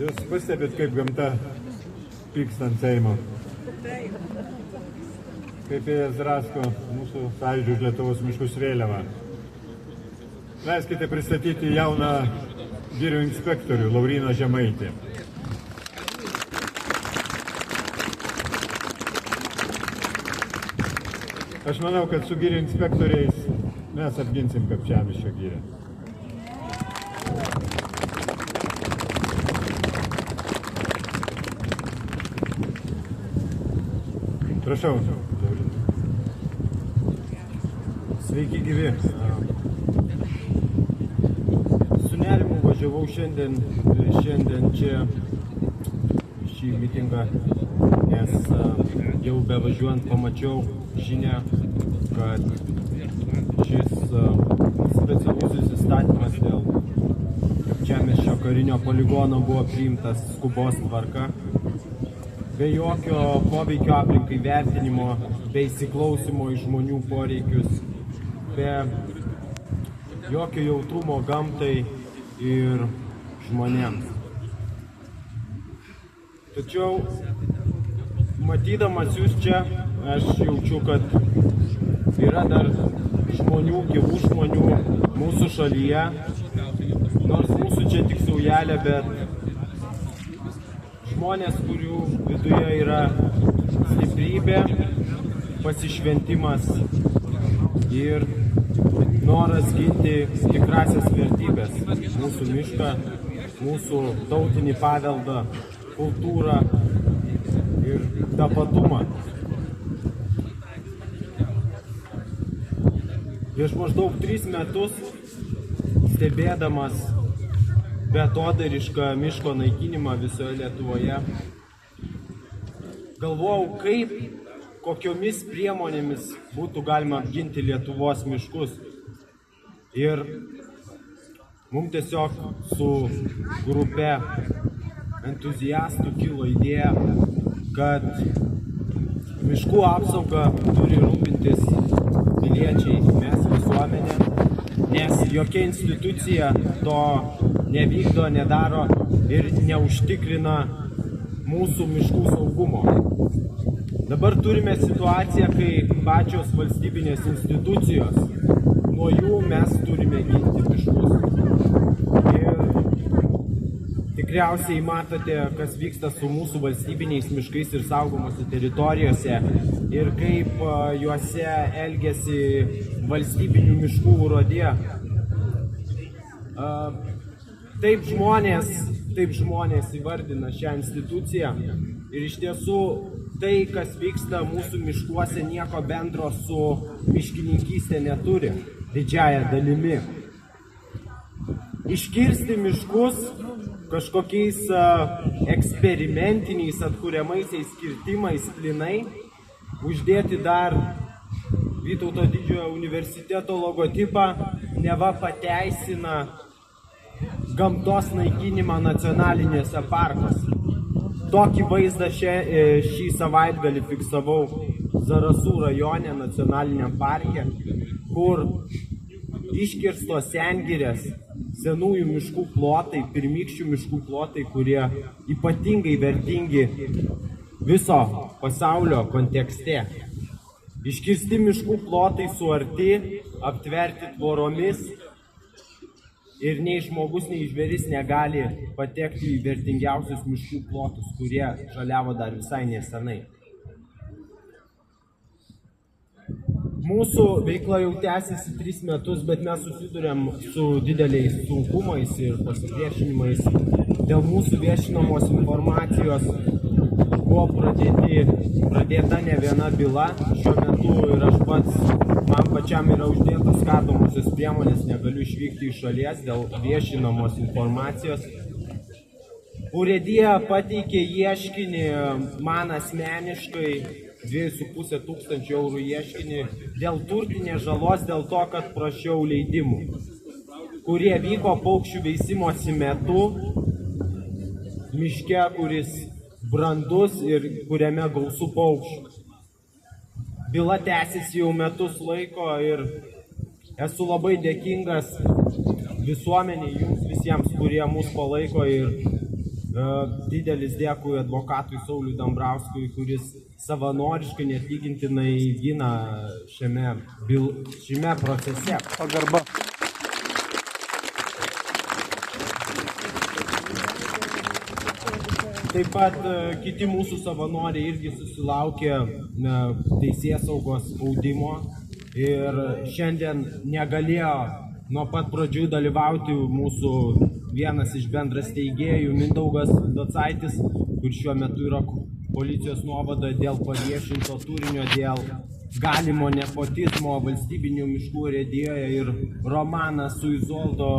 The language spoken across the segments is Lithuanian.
Jūs pastebėt, kaip gamta pyksta ant Seimo? Kaip jie drasko mūsų sąjūdžio už Lietuvos miškus vėliavą. Leiskite pristatyti jauną girių inspektorių Lauryną Žemaitį. Aš manau, kad su girių inspektoriais mes apginsim Kapčiamiesčio girią. Prašau. Sveiki gyvi. Su nerimu važiavau šiandien čia šį mitingą, nes jau bevažiuojant pamačiau žinią, kad šis specialusis įstatymas dėl Kapčiamiesčio karinio poligono buvo priimtas skubos tvarka, be jokio poveikio aplinkai vertinimo, be įsiklausimo į žmonių poreikius, be jokio jautrumo gamtai ir žmonėms. Tačiau, matydamas jūs čia, aš jaučiu, kad yra dar žmonių, gyvų žmonių mūsų šalyje, nors mūsų čia tik saujelė, bet žmonės, kurių viduje yra stiprybė, pasišventimas ir noras ginti tikrasias vertybės, mūsų mišką, mūsų tautinį paveldą, kultūrą ir tapatumą. Prieš maždaug 3 metus, stebėdamas beatodairišką miško naikinimą visoje Lietuvoje, galvojau, kokiomis priemonėmis būtų galima apginti Lietuvos miškus. Ir mums tiesiog su grupe entuziastų kilo idėja, kad miškų apsaugą turi rūpintis piliečiai, mes visuomenė, nes jokia institucija to nevykdo, nedaro ir neužtikrina mūsų miškų saugumo. Dabar turime situaciją, kai pačios valstybinės institucijos, nuo jų mes turime ginti miškus. Ir tikriausiai matote, kas vyksta su mūsų valstybiniais miškais ir saugomose teritorijose ir kaip juose elgiasi valstybinių miškų urėdija. Taip žmonės įvardina šią instituciją ir iš tiesų tai, kas vyksta mūsų miškuose, nieko bendro su miškininkystė neturi, didžiąja dalimi. Iškirsti miškus kažkokiais eksperimentiniais atkuriamaisiais kirtimais plynai, uždėti dar Vytauto didžiojo universiteto logotipą, neva pateisina gamtos naikinimą nacionalinėse parkuose. Tokį vaizdą šį savaitgalį fiksavau Zarasų rajone nacionaliniam parke, kur iškirstos sengirės, senųjų miškų plotai, pirmykščių miškų plotai, kurie ypatingai vertingi viso pasaulio kontekste. Iškirsti miškų plotai suarti, aptverti tvoromis ir nei žmogus, nei žvėris negali patekti į vertingiausius miškų plotus, kurie žaliavo dar visai nesenai. Mūsų veikla jau tęsiasi 3 metus, bet mes susiduriam su dideliais sunkumais ir pasipriešinimais. Dėl mūsų viešinamos informacijos buvo pradėta ne viena byla. Šiuo metu ir aš pats, man pačiam yra uždėtos kardomosios priemonės, negaliu išvykti iš šalies dėl viešinamos informacijos. Urėdija pateikė ieškinį man asmeniškai 2,5 tūkstančių eurų ieškinį dėl turtinės žalos, dėl to, kad prašiau leidimų, kurie vyko paukščių veisimosi metu miške, kuris brandus ir kuriame gausu paukščių. Byla tęsiasi jau metus laiko ir esu labai dėkingas visuomeniai, jums visiems, kurie mus palaiko ir Didelis dėkui advokatui Sauliui Dambrauskui, kuris savanoriškai neatlygintinai gina šiame procese. Pagarba. Taip pat kiti mūsų savanoriai irgi susilaukė teisėsaugos spaudimo ir šiandien negalėjo nuo pat pradžių dalyvauti mūsų vienas iš bendrasteigėjų Mindaugas Docaitis, kur šiuo metu yra policijos nuovadoje dėl paviešinto turinio, dėl galimo nepotizmo valstybinių miškų urėdijoje, ir Romanas su Izoldo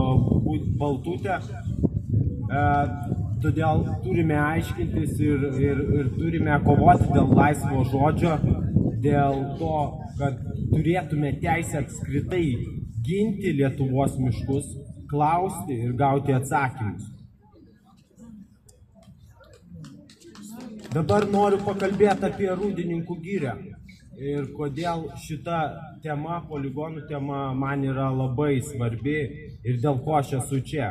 Baltutė. Todėl turime aiškintis ir turime kovoti dėl laisvo žodžio, dėl to, kad turėtume teisę apskritai ginti Lietuvos miškus, klausti ir gauti atsakymus. Dabar noriu pakalbėti apie Rūdininkų girią ir kodėl šita tema, poligonų tema, man yra labai svarbi ir dėl ko aš esu čia.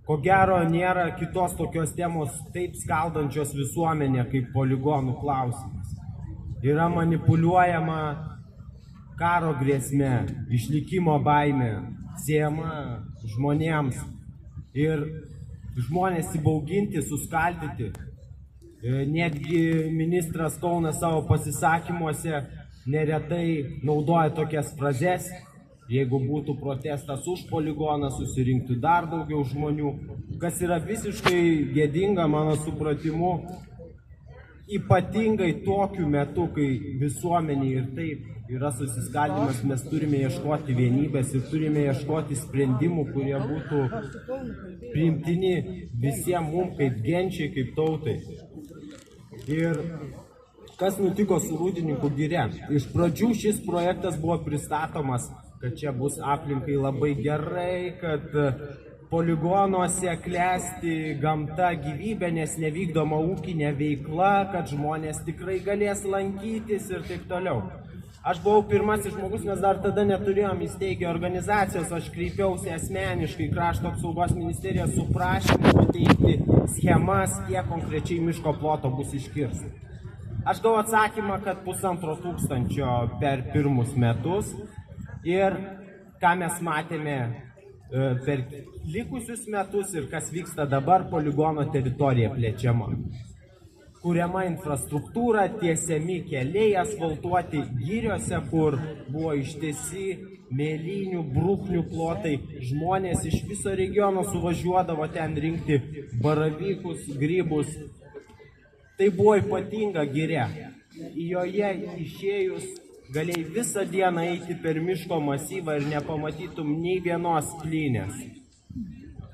Ko gero, nėra kitos tokios temos taip skaldančios visuomenė kaip poligonų klausimas. Yra manipuliuojama karo grėsme, išlikimo baime, siejama žmonėms ir žmonės įbauginti, suskaldyti. Netgi ministras Kaunas savo pasisakymuose neretai naudoja tokias frazes. Jeigu būtų protestas už poligoną, susirinktų dar daugiau žmonių, kas yra visiškai gėdinga mano supratimu, ypatingai tokiu metu, kai visuomenė ir taip yra susiskaldimas, mes turime ieškoti vienybės ir turime ieškoti sprendimų, kurie būtų priimtini visiems mums kaip genčiai, kaip tautai. Ir kas nutiko su Rūdininkų giria? Iš pradžių šis projektas buvo pristatomas, kad čia bus aplinkai labai gerai, kad poligonuose klesti gamta, gyvybė, nes nevykdoma ūkinė veikla, kad žmonės tikrai galės lankytis ir taip toliau. Aš buvau pirmasis žmogus, mes dar tada neturėjom įsteigę organizacijos, aš kreipiausi asmeniškai Krašto apsaugos ministeriją su prašymu pateikti schemas, kiek konkrečiai miško ploto bus iškirsta. Aš gavau atsakymą, kad 1,5 tūkstančio per pirmus metus. Ir ką mes matėme per likusius metus ir kas vyksta dabar, poligono teritorija plečiama. Kuriama infrastruktūra, tiesiami keliai, asfaltuoti giriose, kur buvo ištesi mėlynių, bruknių plotai. Žmonės iš viso regiono suvažiuodavo ten rinkti baravykus, grybus. Tai buvo ypatinga giria. Į joje išėjus galėjai visą dieną eiti per miško masyvą ir nepamatytum nei vienos plynės.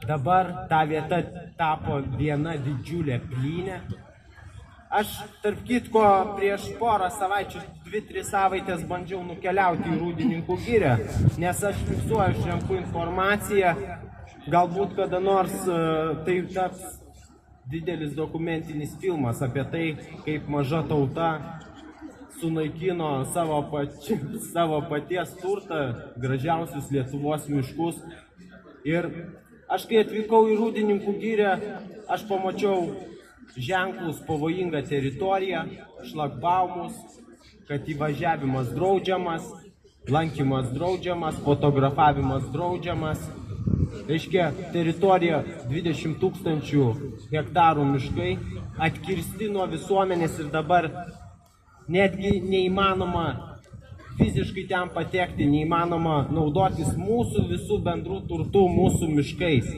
Dabar ta vieta tapo viena didžiulė plynė. Aš, tarp kitko, prieš porą savaičių, 2-3 savaitės bandžiau nukeliauti į Rūdininkų girią, nes aš fiksuoju, aš renku informaciją, galbūt kada nors tai taps didelis dokumentinis filmas apie tai, kaip maža tauta sunaikino savo paties turtą, gražiausius Lietuvos miškus. Ir aš, kai atvykau į Rūdininkų girią, aš pamačiau ženklus pavojingą teritoriją, šlagbaumus, kad įvažiavimas draudžiamas, lankymas draudžiamas, fotografavimas draudžiamas. Reiškia, teritorija 20 000 hektarų miškai, atkirsti nuo visuomenės ir dabar netgi neįmanoma fiziškai ten patekti, neįmanoma naudotis mūsų visų bendrų turtų, mūsų miškais.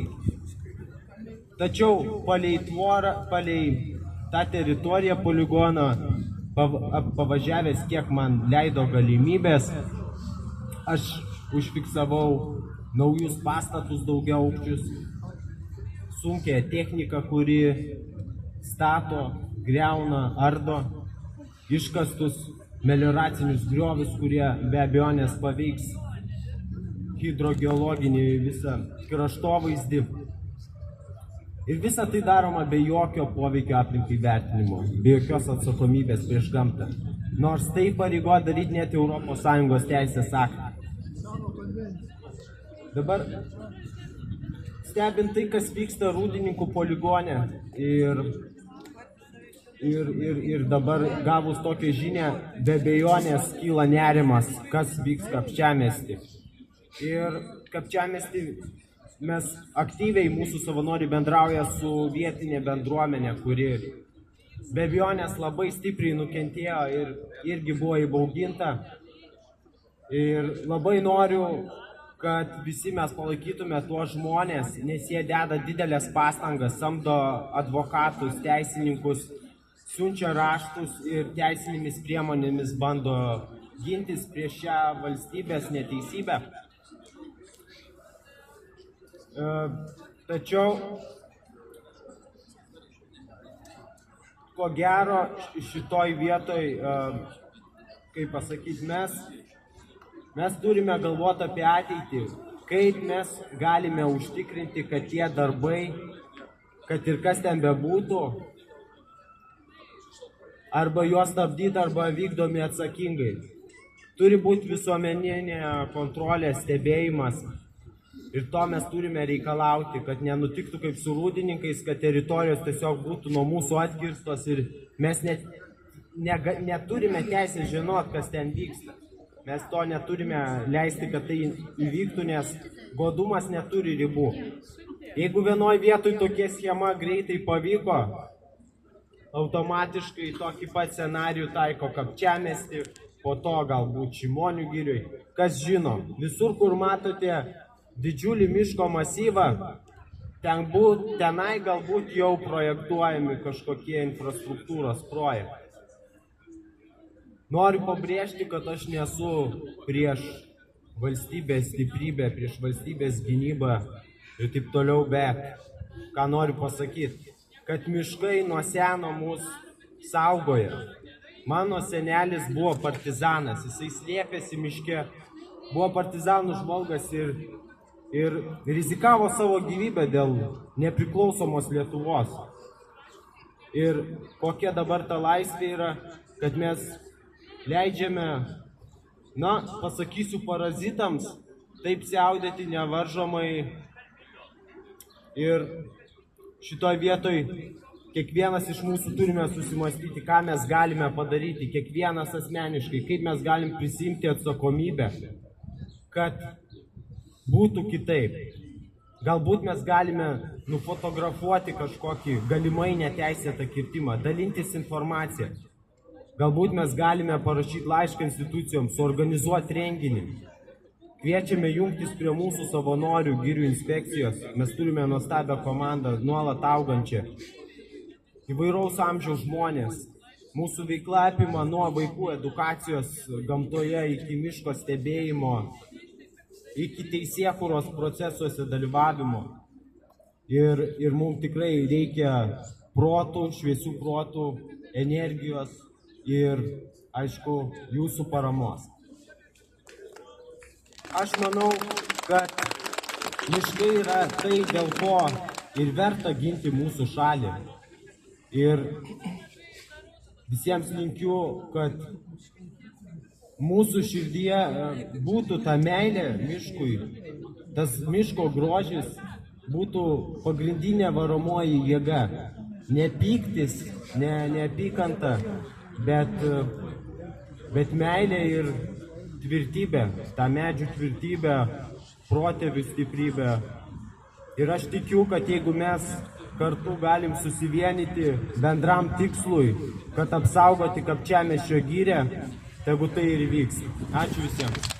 Tačiau palei tvorą, palei tą teritoriją poligoną, pavažiavęs kiek man leido galimybės, aš užfiksavau naujus pastatus daugiaaukščius, sunkią techniką, kuri stato, griauna, ardo, iškastus melioracinius griovius, kurie be abejonės paveiks hidrogeologinį visą kraštovaizdį. Ir visa tai daroma be jokio poveikio aplinkai vertinimo, be jokios atsakomybės prieš gamtą. Nors tai pareigoja daryti net ES teisės aktą. Dabar stebint tai, kas vyksta Rūdininkų poligone ir dabar gavus tokią žinią, be abejonės kyla nerimas, kas vyks Kapčiamiesty. Ir Kapčiamiesty mes aktyviai, mūsų savanoriai bendrauja su vietinė bendruomenė, kuri be abejonės labai stipriai nukentėjo ir irgi buvo įbauginta. Ir labai noriu, kad visi mes palaikytume tuos žmonės, nes jie deda didelės pastangas, samdo advokatus, teisininkus, siunčia raštus ir teisinėmis priemonėmis bando gintis prieš šią valstybės neteisybę. Tačiau, ko gero, šitoj vietoj, kaip pasakyti, mes turime galvoti apie ateitį, kaip mes galime užtikrinti, kad tie darbai, kad ir kas ten bebūtų, arba juos stabdyti, arba vykdomi atsakingai. Turi būti visuomeninė kontrolė, stebėjimas. Ir to mes turime reikalauti, kad nenutiktų kaip su Rūdininkais, kad teritorijos tiesiog būtų nuo mūsų atkirstos ir mes neturime teisės žinot, kas ten vyksta. Mes to neturime leisti, kad tai įvyktų, nes godumas neturi ribų. Jeigu vienoje vietoje tokia schema greitai pavyko, automatiškai tokį pat scenarijų taiko Kapčiamiesty, po to galbūt Šimonių girioj. Kas žino, visur, kur matote didžiulį miško masyvą, tenai galbūt jau projektuojami kažkokie infrastruktūros projektai. Noriu pabrėžti, kad aš nesu prieš valstybės stiprybę, prieš valstybės gynybą ir taip toliau, bet ką noriu pasakyti, kad miškai nuo seno mus saugoja. Mano senelis buvo partizanas, jisai slėpėsi miške, buvo partizanų žvalgas ir rizikavo savo gyvybę dėl nepriklausomos Lietuvos. Ir kokia dabar ta laisvė yra, kad mes leidžiame, pasakysiu, parazitams taip siaudėti nevaržomai. Ir šitoj vietoj kiekvienas iš mūsų turime susimastyti, ką mes galime padaryti, kiekvienas asmeniškai, kaip mes galim prisimti atsakomybę, kad būtų kitaip. Galbūt mes galime nufotografuoti kažkokį galimai neteisėtą kirtimą, dalintis informaciją. Galbūt mes galime parašyti laišką institucijoms, suorganizuoti renginį. Kviečiame jungtis prie mūsų savanorių girių inspekcijos. Mes turime nuostabią komandą, nuolat augančią. Įvairaus amžiaus žmonės. Mūsų veikla apima nuo vaikų edukacijos gamtoje iki miško stebėjimo, iki teisėkūros procesuose dalyvavimo. Ir mums tikrai reikia protų, šviesių protų, energijos ir, aišku, jūsų paramos. Aš manau, kad miškai yra tai, dėl ko ir verta ginti mūsų šalį. Ir visiems linkiu, kad mūsų širdyje būtų ta meilė miškui, tas miško grožis būtų pagrindinė varomoji jėga. Ne pyktis, ne neapykanta, bet meilė ir tvirtybė, ta medžių tvirtybė, protėvių stiprybė. Ir aš tikiu, kad jeigu mes kartu galim susivienyti bendram tikslui, kad apsaugoti Kapčiamiesčio girią, tegu tai ir įvyks. Ačiū visiems.